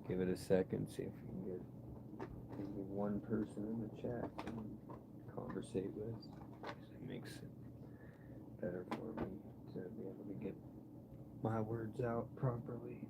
Give it a second, see if we can get maybe one person in the chat to conversate with. It makes it better for me to be able to get my words out properly.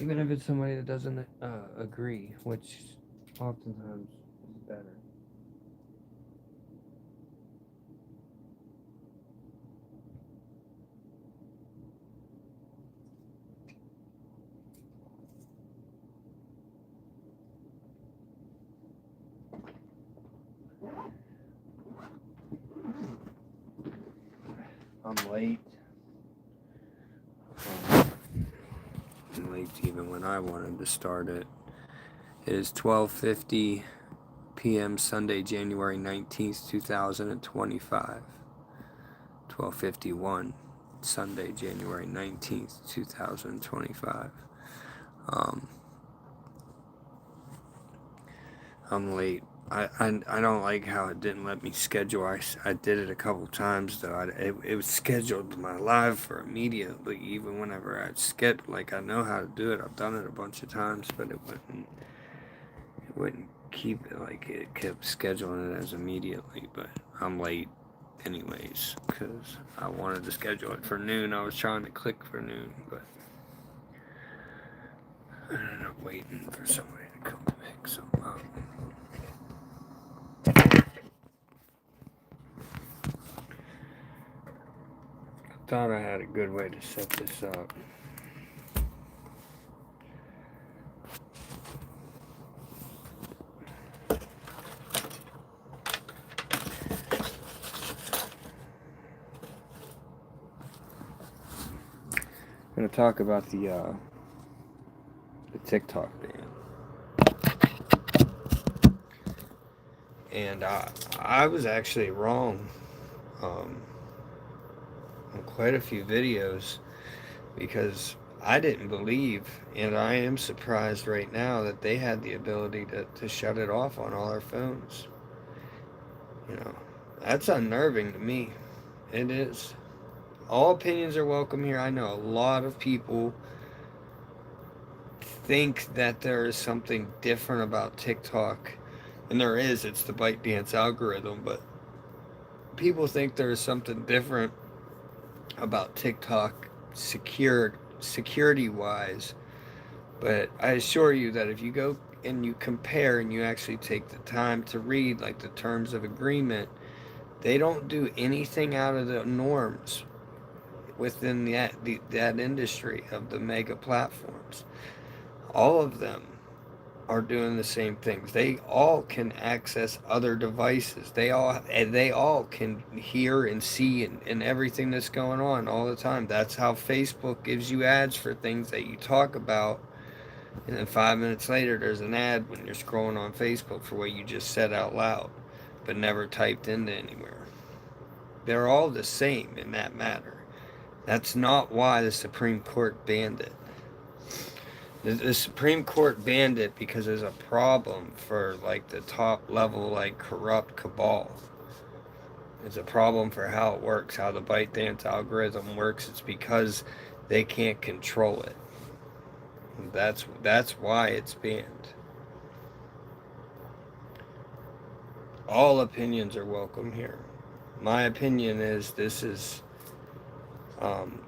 Even if it's somebody that doesn't agree, which oftentimes is better. I'm late. I'm late even when I wanted to start it. It is 12:50 p.m. Sunday, January 19th, 2025. 12:51 Sunday, January 19th, 2025. Um, I'm late. I don't like how it didn't let me schedule. I did it a couple times though. It was scheduled my live for immediately. Even whenever I schedule, like I know how to do it. I've done it a bunch of times, but it wouldn't keep it like it kept scheduling it as immediately. But I'm late anyways because I wanted to schedule it for noon. I was trying to click for noon, but I ended up waiting for somebody to come pick something up. Thought I had a good way to set this up. I'm gonna talk about the TikTok ban, and I was actually wrong um, on quite a few videos because I didn't believe, and I am surprised right now that they had the ability to shut it off on all our phones. You know, that's unnerving to me. It is. All opinions are welcome here. I know a lot of people think that there is something different about TikTok, and there is. It's the ByteDance algorithm, but people think there is something different about TikTok security wise. But I assure you that if you go and you compare and you actually take the time to read like the terms of agreement, they don't do anything out of the norms within that industry of the mega platforms. All of them are doing the same things. They all can access other devices. They all can hear and see and everything that's going on all the time. That's how Facebook gives you ads for things that you talk about, and then 5 minutes later there's an ad when you're scrolling on Facebook for what you just said out loud, but never typed into anywhere. They're all the same in that matter. That's not why the Supreme Court banned it. The Supreme Court banned it because there's a problem for like the top level like corrupt cabal. It's a problem for how it works, how the ByteDance algorithm works. It's because they can't control it. That's why it's banned. All opinions are welcome here. My opinion is this is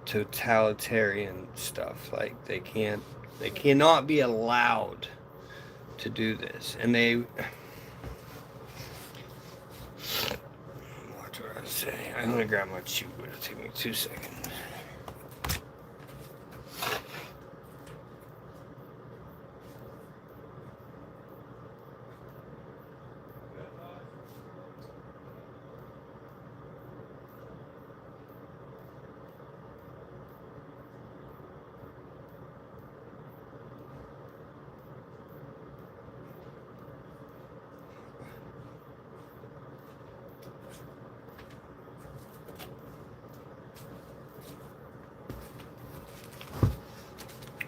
totalitarian stuff. Like they cannot be allowed to do this, and they. What do I say? I'm gonna grab my chew. It'll take me 2 seconds.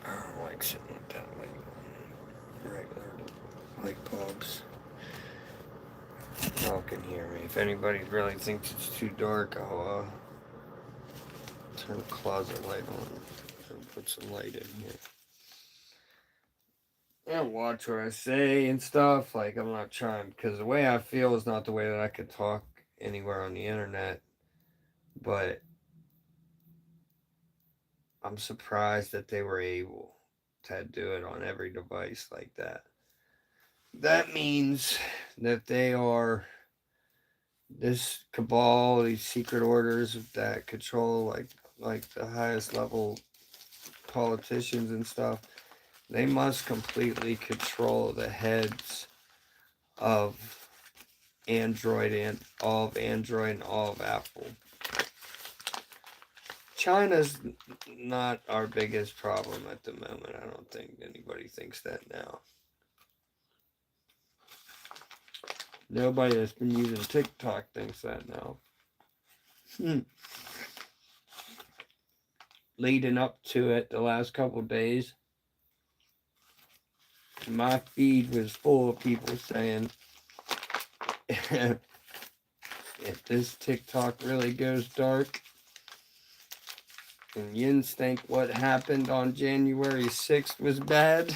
I don't like sitting with that like regular light bulbs. Y'all can hear me. If anybody really thinks it's too dark, I'll turn the closet light on and put some light in here. I watch what I say and stuff. Like, I'm not trying, because the way I feel is not the way that I could talk anywhere on the internet. But I'm surprised that they were able to do it on every device like that. That means that they are this cabal, these secret orders that control like the highest level politicians and stuff. They must completely control the heads of Android and all of Apple. China's not our biggest problem at the moment. I don't think anybody thinks that now. Nobody that's been using TikTok thinks that now. Leading up to it, the last couple days, my feed was full of people saying, if this TikTok really goes dark, and Yins think what happened on January 6th was bad.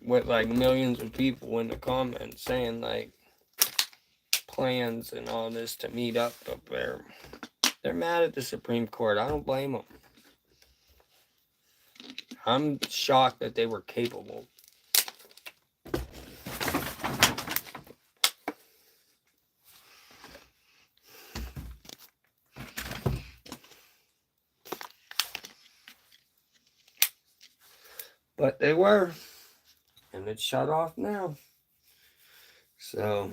With like millions of people in the comments saying like plans and all this to meet up there. They're mad at the Supreme Court. I don't blame them. I'm shocked that they were capable. But they were. And it's shut off now. So,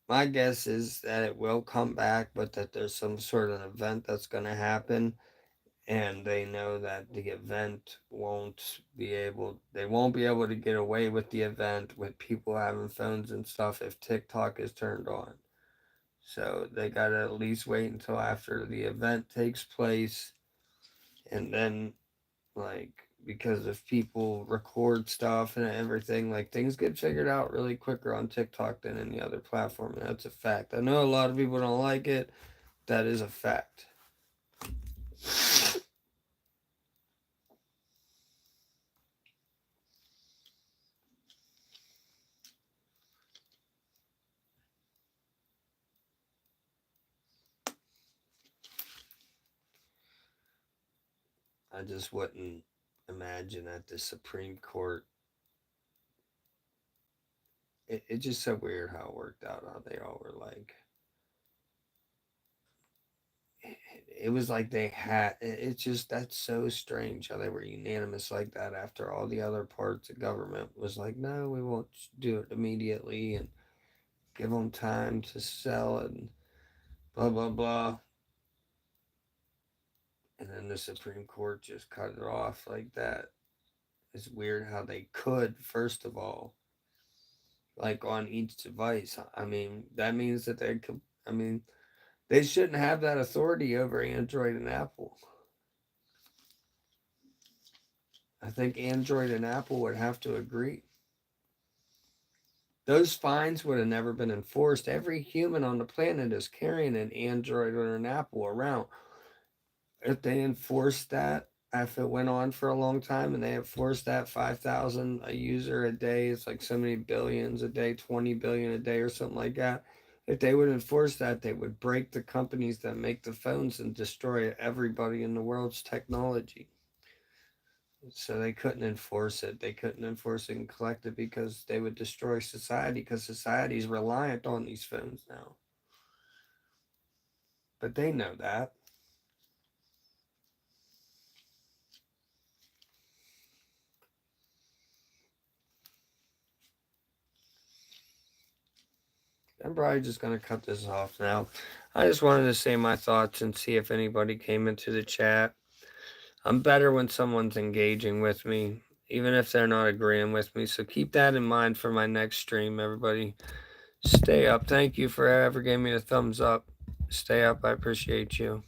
my guess is that it will come back, but that there's some sort of event that's going to happen. And they know that the event they won't be able to get away with the event with people having phones and stuff if TikTok is turned on. So they got to at least wait until after the event takes place. And then, like, because if people record stuff and everything, like, things get figured out really quicker on TikTok than any other platform. And that's a fact. I know a lot of people don't like it. That is a fact. I just wouldn't imagine that the Supreme Court. It's just so weird how it worked out. How they all were like, it was like they had. It's just that's so strange how they were unanimous like that after all the other parts of government was like, no, we won't do it immediately and give them time to sell and blah blah blah. And then the Supreme Court just cut it off like that. It's weird how they could, first of all, like on each device. I mean, that means that they could, I mean, they shouldn't have that authority over Android and Apple. I think Android and Apple would have to agree. Those fines would have never been enforced. Every human on the planet is carrying an Android or an Apple around. If they enforced that, if it went on for a long time and they enforced that 5,000 a user a day, it's like so many billions a day, 20 billion a day or something like that. If they would enforce that, they would break the companies that make the phones and destroy everybody in the world's technology. So they couldn't enforce it. They couldn't enforce it and collect it because they would destroy society because society is reliant on these phones now. But they know that. I'm probably just going to cut this off now. I just wanted to say my thoughts and see if anybody came into the chat. I'm better when someone's engaging with me, even if they're not agreeing with me. So keep that in mind for my next stream, everybody. Stay up. Thank you for ever giving me a thumbs up. Stay up. I appreciate you.